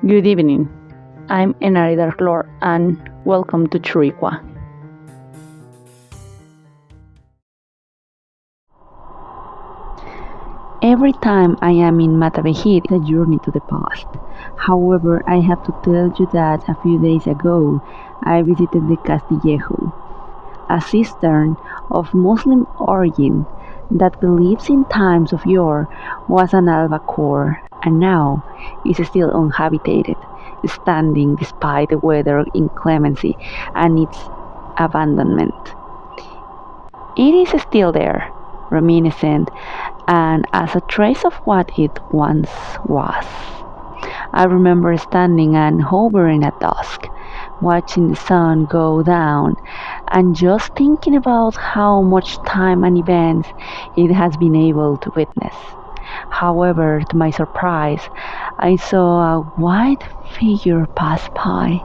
Good evening. I'm Enarida Lord and welcome to Churikua. Every time I am in Mata-Bejid, it's a journey to the past. However, I have to tell you that a few days ago, I visited the castillejo, a cistern of Muslim origin that believes in times of yore was an albacore and now is still uninhabited, standing despite the weather inclemency and its abandonment. It is still there, reminiscent, and as a trace of what it once was. I remember standing and hovering at dusk, watching the sun go down, and just thinking about how much time and events it has been able to witness. However, to my surprise, I saw a white figure pass by,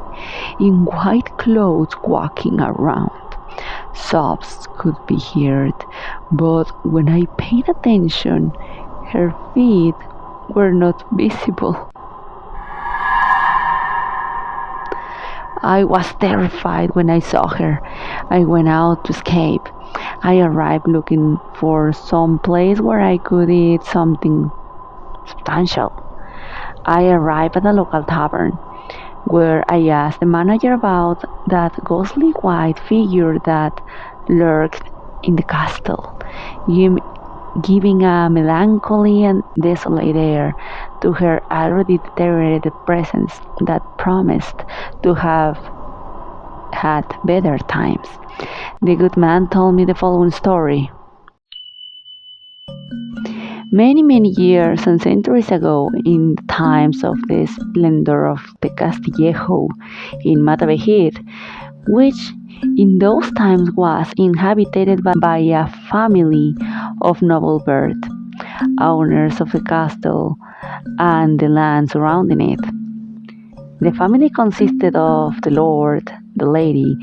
in white clothes walking around. Sobs could be heard, but when I paid attention, her feet were not visible. I was terrified when I saw her. I went out to escape. I arrived looking for some place where I could eat something substantial. I arrived at a local tavern, where I asked the manager about that ghostly white figure that lurked in the castle, giving a melancholy and desolate air to her already deteriorated presence that promised to have had better times. The good man told me the following story. Many years and centuries ago, in the times of the splendor of the castillejo in Mata-Bejid, which in those times was inhabited by a family of noble birth, owners of the castle and the land surrounding it. The family consisted of the lord, the lady,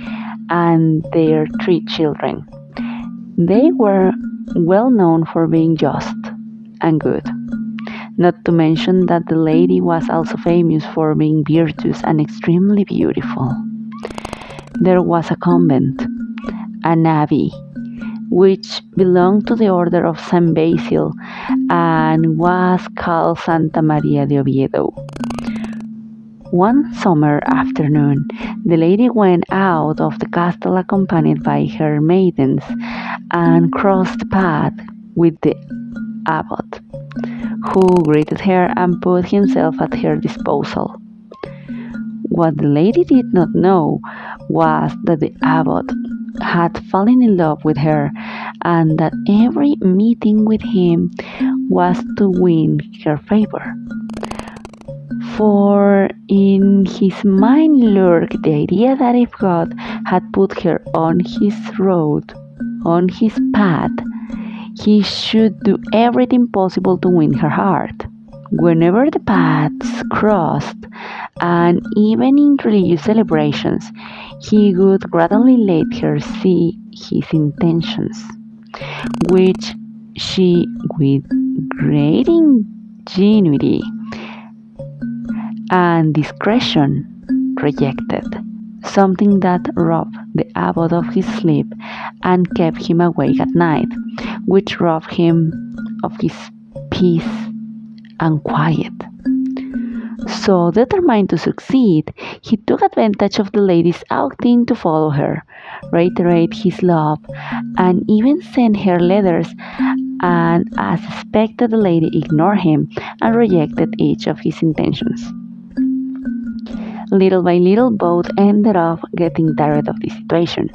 and their 3 children. They were well known for being just and good. Not to mention that the lady was also famous for being virtuous and extremely beautiful. There was a convent, an abbey, which belonged to the order of Saint Basil and was called Santa Maria de Oviedo. One summer afternoon, the lady went out of the castle accompanied by her maidens and crossed paths with the abbot, who greeted her and put himself at her disposal. What the lady did not know was that the abbot had fallen in love with her and that every meeting with him was to win her favor. For in his mind lurked the idea that if God had put her on his road, on his path, he should do everything possible to win her heart. Whenever the paths crossed, and even in religious celebrations, he would gradually let her see his intentions, which she, with great ingenuity and discretion, rejected, something that robbed the abbot of his sleep and kept him awake at night, which robbed him of his peace and quiet. So determined to succeed, he took advantage of the lady's outing to follow her, reiterate his love, and even send her letters, and as expected, the lady ignored him and rejected each of his intentions. Little by little, both ended up getting tired of the situation,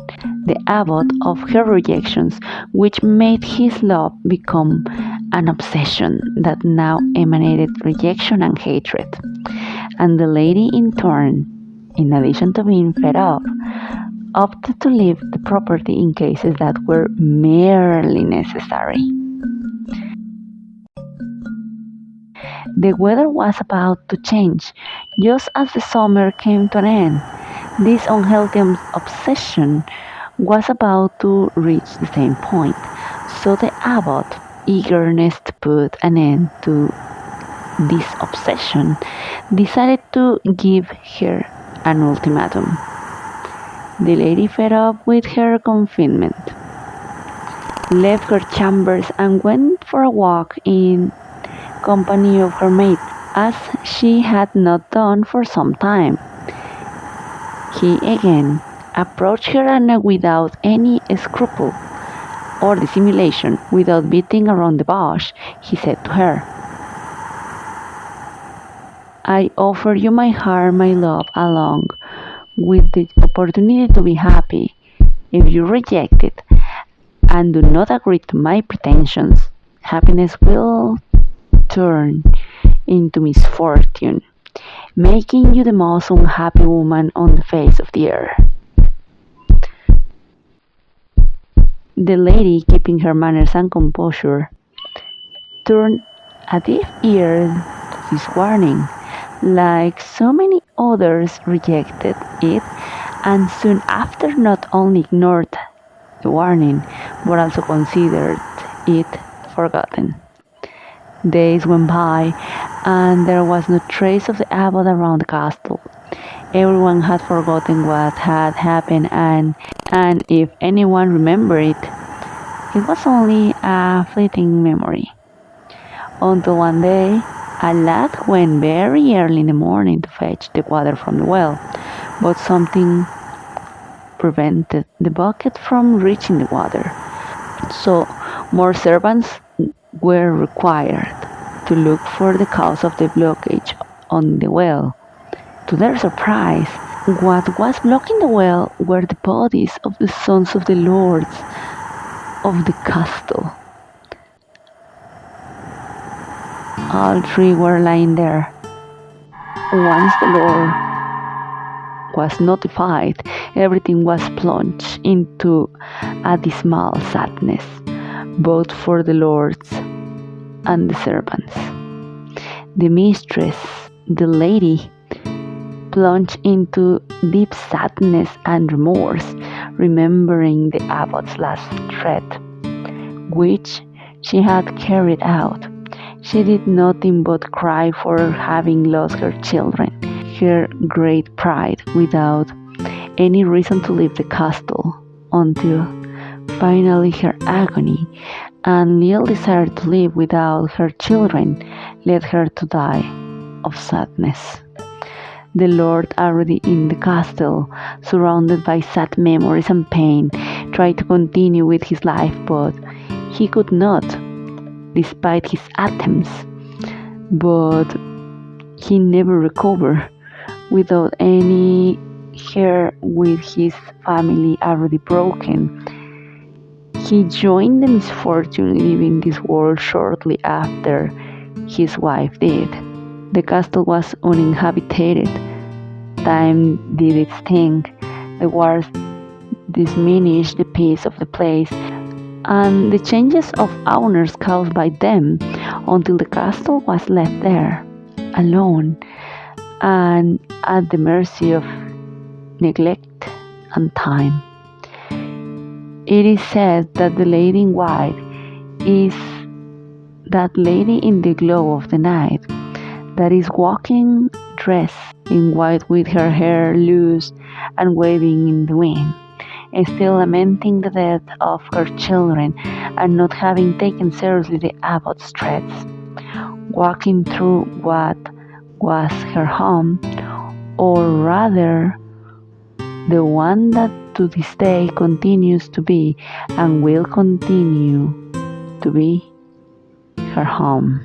the abbot of her rejections, which made his love become an obsession that now emanated rejection and hatred. And the lady, in turn, in addition to being fed up, opted to leave the property in cases that were merely necessary. The weather was about to change, just as the summer came to an end. This unhealthy obsession was about to reach the same point, so the abbot, eagerness to put an end to this obsession, decided to give her an ultimatum. The lady, fed up with her confinement, left her chambers and went for a walk in company of her maid, as she had not done for some time. He again approached her, and without any scruple or dissimulation, without beating around the bush, he said to her, "I offer you my heart, my love, along with the opportunity to be happy. If you reject it and do not agree to my pretensions, happiness will turn into misfortune, making you the most unhappy woman on the face of the earth." The lady, keeping her manners and composure, turned a deaf ear to this warning. Like so many others, rejected it, and soon after not only ignored the warning, but also considered it forgotten. Days went by, and there was no trace of the abbot around the castle. Everyone had forgotten what had happened, and if anyone remembered it, it was only a fleeting memory. Until one day, a lad went very early in the morning to fetch the water from the well, but something prevented the bucket from reaching the water. So more servants were required to look for the cause of the blockage on the well. To their surprise, what was blocking the well were the bodies of the sons of the lords of the castle. All three were lying there. Once the Lord was notified, everything was plunged into a dismal sadness, both for the lords and the servants. The mistress, the lady, plunged into deep sadness and remorse, remembering the abbot's last threat, which she had carried out. She did nothing but cry for having lost her children, her great pride, without any reason to leave the castle, until finally her agony and little desire to live without her children led her to die of sadness. The Lord, already in the castle, surrounded by sad memories and pain, tried to continue with his life, but he could not, despite his attempts. But he never recovered. Without any hair, with his family already broken, he joined the misfortune, leaving this world shortly after his wife did. The castle was uninhabited. Time did its thing. The wars diminished the peace of the place, and the changes of owners caused by them, until the castle was left there, alone, and at the mercy of neglect and time. It is said that the lady in white is that lady in the glow of the night, that is walking dressed in white with her hair loose and waving in the wind, still lamenting the death of her children and not having taken seriously the abbot's threats, walking through what was her home, or rather the one that to this day continues to be and will continue to be her home.